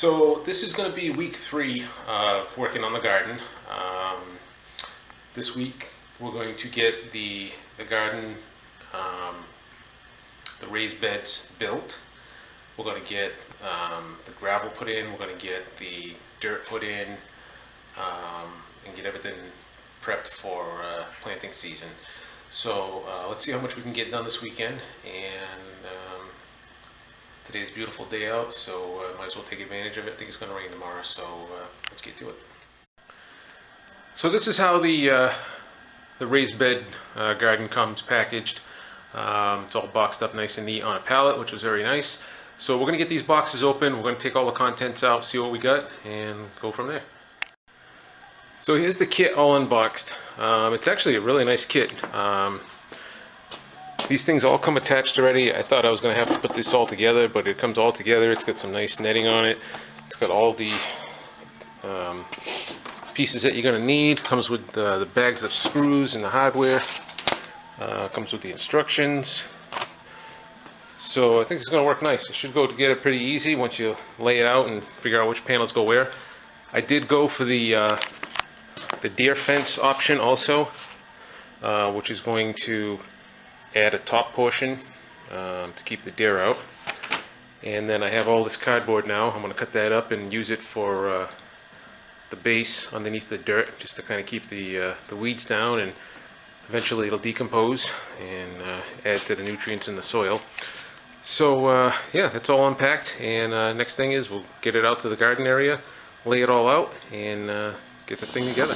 So this is going to be week 3 of working on the garden. This week we're going to get the garden, the raised beds built. We're going to get the gravel put in. We're going to get the dirt put in and get everything prepped for planting season. So let's see how much we can get done this weekend. And today's a beautiful day out, so might as well take advantage of it. I think it's going to rain tomorrow, so let's get to it. So this is how the raised bed garden comes packaged. It's all boxed up nice and neat on a pallet, which was very nice. So we're going to get these boxes open. We're going to take all the contents out, see what we got, and go from there. So here's the kit all unboxed. It's actually a really nice kit. These things all come attached already. I thought I was going to have to put this all together, but it comes all together. It's got some nice netting on it. It's got all the pieces that you're going to need. Comes with the bags of screws and the hardware. Comes with the instructions. So I think it's going to work nice. It should go together pretty easy once you lay it out and figure out which panels go where. I did go for the deer fence option also, which is going to add a top portion to keep the deer out. And then I have all this cardboard now. I'm going to cut that up and use it for the base underneath the dirt, just to kind of keep the weeds down, and eventually it'll decompose and add to the nutrients in the soil. So yeah, that's all unpacked, and next thing is we'll get it out to the garden area, lay it all out, and get the thing together.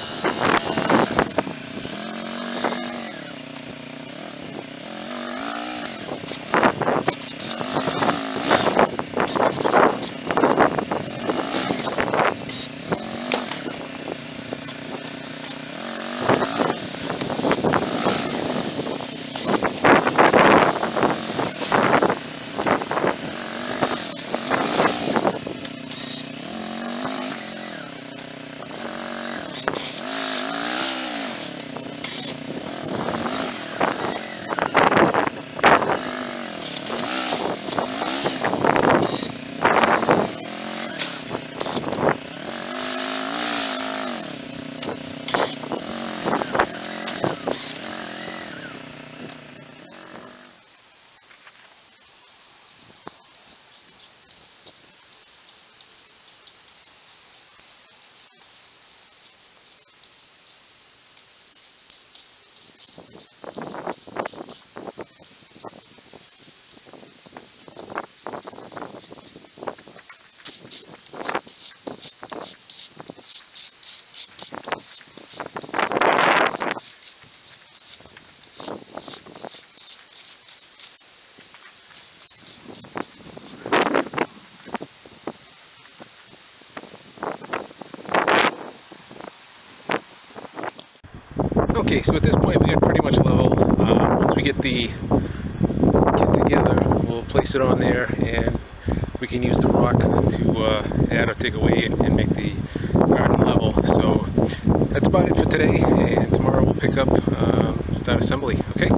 Okay, so at this point we get pretty much level. Once we get the kit together, we'll place it on there, and we can use the rock to add or take away and make the garden level. So that's about it for today, and tomorrow we'll pick up start assembly. Okay.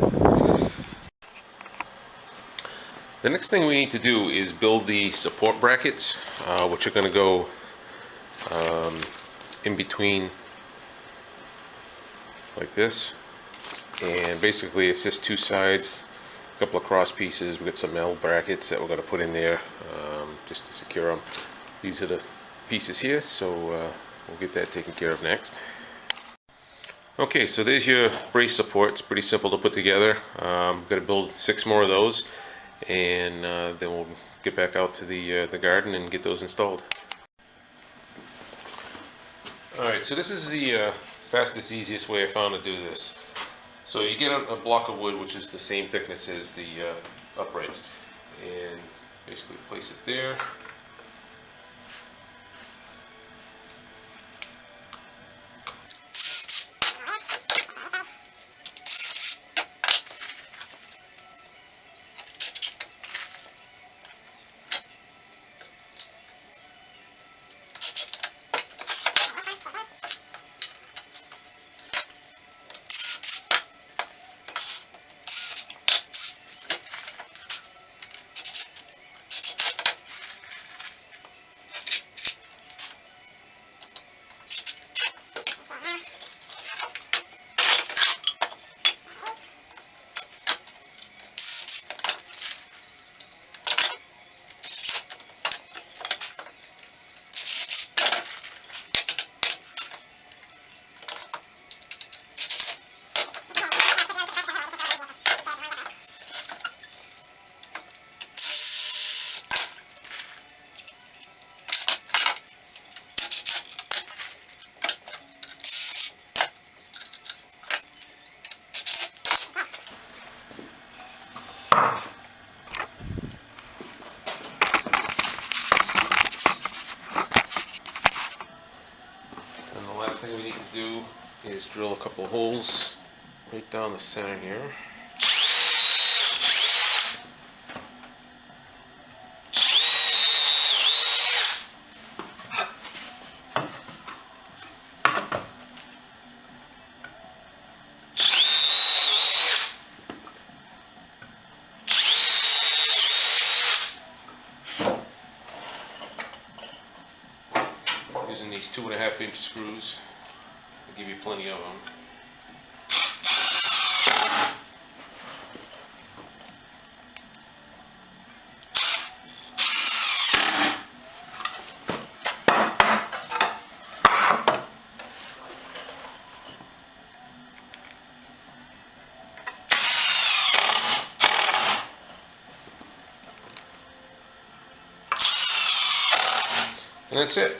The next thing we need to do is build the support brackets, which are going to go in between like this, and basically it's just two sides, a couple of cross pieces. We got some L brackets that we're going to put in there just to secure them. These are the pieces here, so we'll get that taken care of next. Okay, so there's your brace support. It's pretty simple to put together. Got to build 6 more of those, and then we'll get back out to the garden and get those installed. Alright, so this is the fastest, easiest way I found to do this. So you get a block of wood, which is the same thickness as the uprights, and basically place it there. do is drill a couple holes right down the center here. Using these 2.5-inch screws, I'll give you plenty of them. And that's it.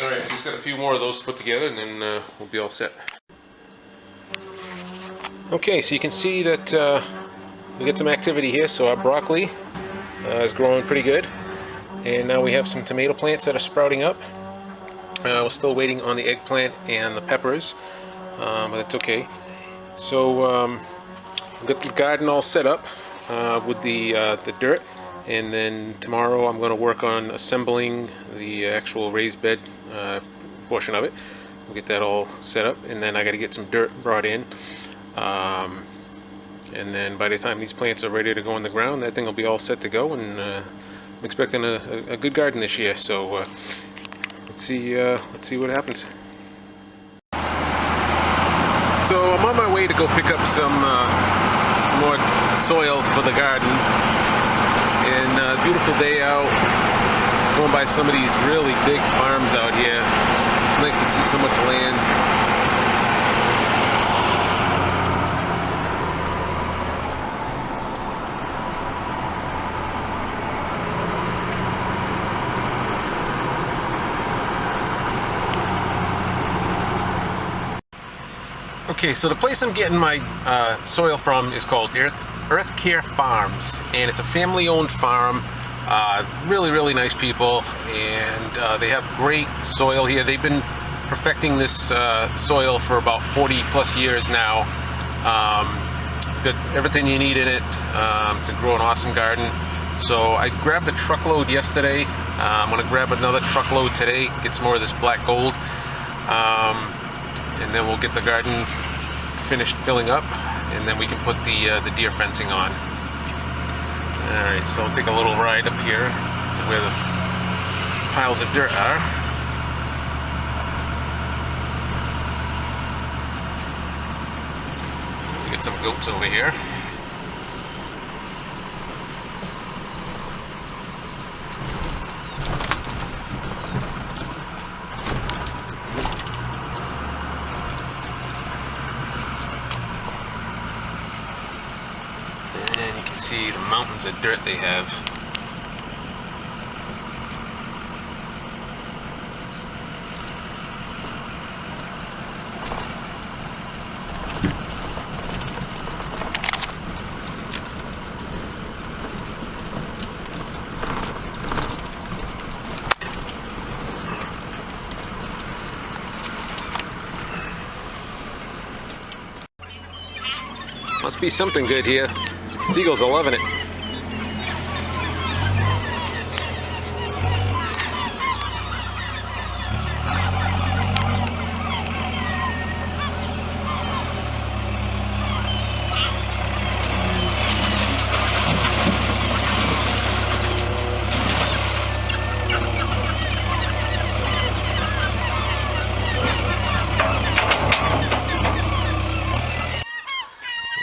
Alright, I just got a few more of those to put together and then we'll be all set. Okay, so you can see that we get some activity here. So our broccoli is growing pretty good. And now we have some tomato plants that are sprouting up. We're still waiting on the eggplant and the peppers, but that's okay. So we've got the garden all set up with the dirt. And then tomorrow I'm going to work on assembling the actual raised bed portion of it. We'll get that all set up, and then I got to get some dirt brought in. And then by the time these plants are ready to go in the ground, that thing will be all set to go. And I'm expecting a good garden this year. So let's see what happens. So I'm on my way to go pick up some more soil for the garden. And beautiful day out, going by some of these really big farms out here. It's nice to see so much land. Okay, so the place I'm getting my soil from is called Earth Care Farms, and it's a family-owned farm. Really nice people, and they have great soil here. They've been perfecting this soil for about 40 plus years now. It's got everything you need in it to grow an awesome garden. So I grabbed a truckload yesterday. I'm going to grab another truckload today, get some more of this black gold, and then we'll get the garden finished filling up, and then we can put the deer fencing on. Alright, so I'll take a little ride up here to where the piles of dirt are. We get some goats over here. See the mountains of dirt they have. Must be something good here. Seagulls are loving it.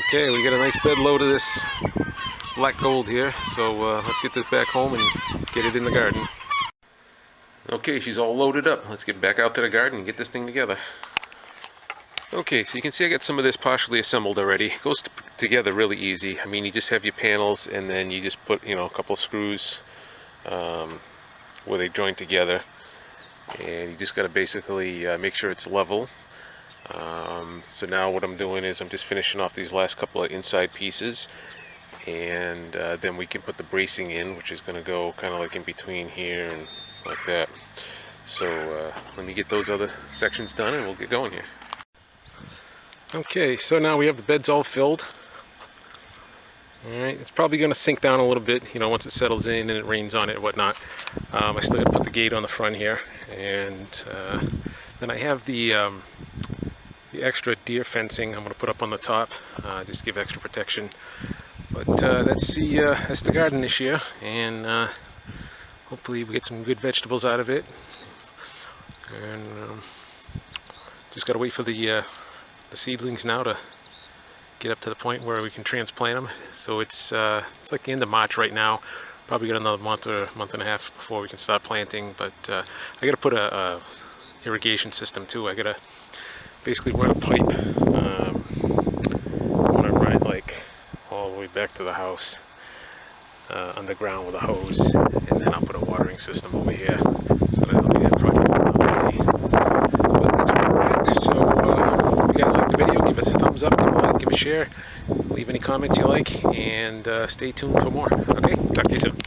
Okay, we got a nice bed load of this black gold here, so let's get this back home and get it in the garden. Okay, she's all loaded up. Let's get back out to the garden and get this thing together. Okay, so you can see I got some of this partially assembled already. It goes together really easy. I mean, you just have your panels, and then you just put, a couple of screws where they join together, and you just got to basically make sure it's level. So now what I'm doing is I'm just finishing off these last couple of inside pieces, and then we can put the bracing in, which is going to go kind of like in between here and like that. So let me get those other sections done and we'll get going here. Okay, so now we have the beds all filled. Alright, it's probably going to sink down a little bit, you know, once it settles in and it rains on it and whatnot. I still got to put the gate on the front here, and then I have the extra deer fencing I'm going to put up on the top, just to give extra protection. But that's the garden this year, and hopefully we get some good vegetables out of it. And just got to wait for the seedlings now to get up to the point where we can transplant them. So it's like the end of March right now. Probably got another month or month and a half before we can start planting. But I got to put a irrigation system too. I got to basically run a pipe. I want to run it like all the way back to the house underground with a hose, and then I'll put a watering system over here so that it'll be that project another way. But that's where we're at. So if you guys like the video, give us a thumbs up, give a like, give a share, leave any comments you like, and stay tuned for more. Okay, talk to you soon.